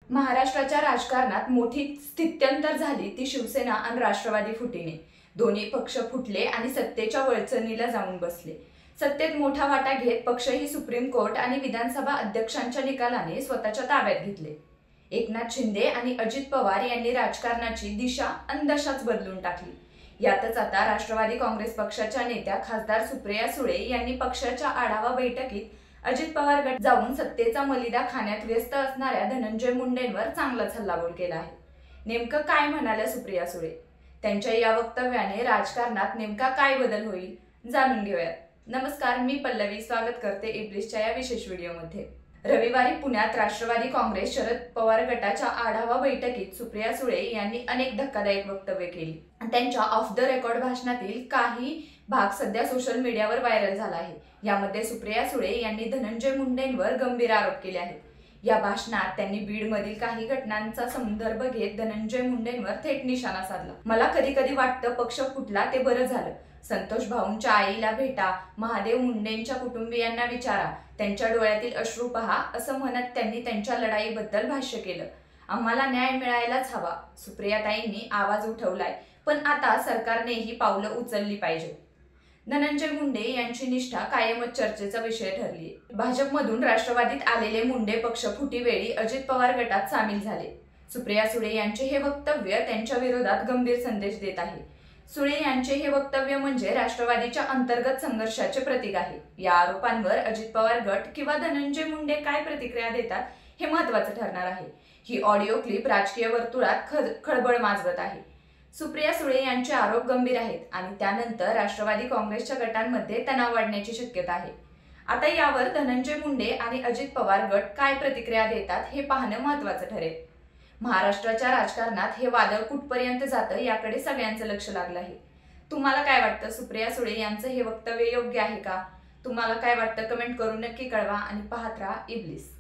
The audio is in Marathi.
महाराष्ट्राच्या राजकारणात मोठी स्थित्यंतर झाली ती शिवसेना आणि राष्ट्रवादी फुटीने। दोन्ही पक्ष फुटले आणि सत्तेच्या वळचणीला जाऊन बसले। सत्तेत मोठा वाटा घेत पक्षही सुप्रीम कोर्ट आणि विधानसभा अध्यक्षांच्या निकालाने स्वतःच्या ताब्यात घेतले। एकनाथ शिंदे आणि अजित पवार यांनी राजकारणाची दिशा आणि दशाच बदलून टाकली। यातच आता राष्ट्रवादी काँग्रेस पक्षाच्या नेत्या खासदार सुप्रिया सुळे यांनी पक्षाच्या आढावा बैठकीत अजित पवार गट जाऊन सत्तेचा मलिदा खाण्यात व्यस्त असणाऱ्या धनंजय मुंडेंवर चांगलाच हल्लाबोल केला आहे। नेमकं काय म्हणाल्या सुप्रिया सुळे? त्यांच्या या वक्तव्याने राजकारणात नेमका काय बदल होईल जाणून घेऊयात। नमस्कार, मी पल्लवी स्वागत करते इब्लिसच्या या विशेष व्हिडिओमध्ये। रविवारी पुण्यात राष्ट्रवादी काँग्रेस शरद पवार गटाच्या आढावा बैठकीत सुप्रिया सुळे यांनी अनेक धक्कादायक वक्तव्ये केली। त्यांच्या ऑफ द रेकॉर्ड भाषणातील काही भाग सध्या सोशल मीडियावर व्हायरल झाला आहे। यामध्ये सुप्रिया सुळे यांनी धनंजय मुंडेंवर गंभीर आरोप केले आहेत। या भाषणात त्यांनी बीडमधील काही घटनांचा संदर्भ घेत धनंजय मुंडेंवर थेट निशाणा साधला। मला कधी कधी वाटतं पक्ष फुटला ते बरं झालं। संतोष भाऊंच्या आईला भेटा, महादेव मुंडेंच्या कुटुंबियांना विचारा, त्यांच्या डोळ्यातील अश्रू पहा, असं म्हणत त्यांनी त्यांच्या लढाईबद्दल भाष्य केलं। आम्हाला न्याय मिळायलाच हवा, सुप्रियाताईंनी आवाज उठवलाय, पण आता सरकारने ही पावलं उचलली पाहिजे। धनंजय मुंडे यांची निष्ठा कायमच चर्चेचा विषय ठरली। भाजपमधून राष्ट्रवादीत आलेले मुंडे पक्ष फुटीवेळी अजित पवार गटात सामील झाले। सुप्रिया सुळे यांचे हे वक्तव्य त्यांच्या विरोधात गंभीर संदेश देत आहे। सुळे यांचे हे वक्तव्य म्हणजे राष्ट्रवादीच्या अंतर्गत संघर्षाचे प्रतीक आहे। या आरोपांवर अजित पवार गट किंवा धनंजय मुंडे काय प्रतिक्रिया देतात हे महत्त्वाचं ठरणार आहे। ही ऑडिओ क्लिप राजकीय वर्तुळात खळबळ माजवत आहे। सुप्रिया सुळे यांचे आरोप गंभीर आहेत आणि त्यानंतर राष्ट्रवादी काँग्रेसच्या गटांमध्ये तणाव वाढण्याची शक्यता आहे। आता यावर धनंजय मुंडे आणि अजित पवार गट काय प्रतिक्रिया देतात हे पाहणं महत्त्वाचं ठरेल। महाराष्ट्राच्या राजकारणात हे वादळ कुठपर्यंत जातं याकडे सगळ्यांचं लक्ष लागलं आहे। तुम्हाला काय वाटतं, सुप्रिया सुळे यांचं हे वक्तव्य योग्य आहे का? तुम्हाला काय वाटतं कमेंट करून नक्की कळवा आणि पाहत राहा इब्लिस।